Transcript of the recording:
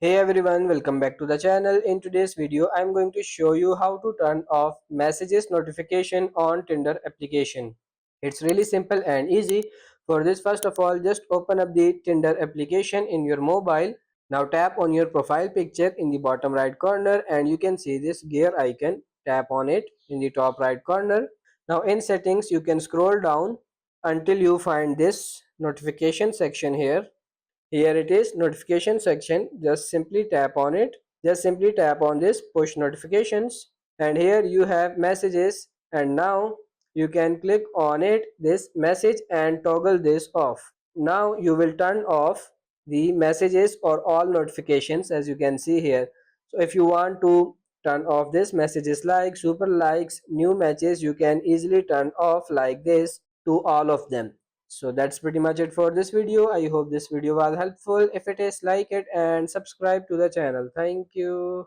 Hey everyone, welcome back to the channel. In today's video, I'm going to show you how to turn off messages notification on Tinder application. It's really simple and easy. For this, first of all, just open up the Tinder application in your mobile. Now tap on your profile picture in the bottom right corner and you can see this gear icon. Tap on it in the top right corner. Now in settings, you can scroll down until you find this notification section here. Here it is, notification section. Just simply tap on it. Just simply tap on this push notifications, and here you have messages, and now you can click on it, this message, and toggle this off. Now you will turn off the messages or all notifications, as you can see here. So if you want to turn off this messages like super likes, new matches, you can easily turn off like this to all of them. So that's pretty much it for this video. I hope this video was helpful. If it is, like it and subscribe to the channel. Thank you.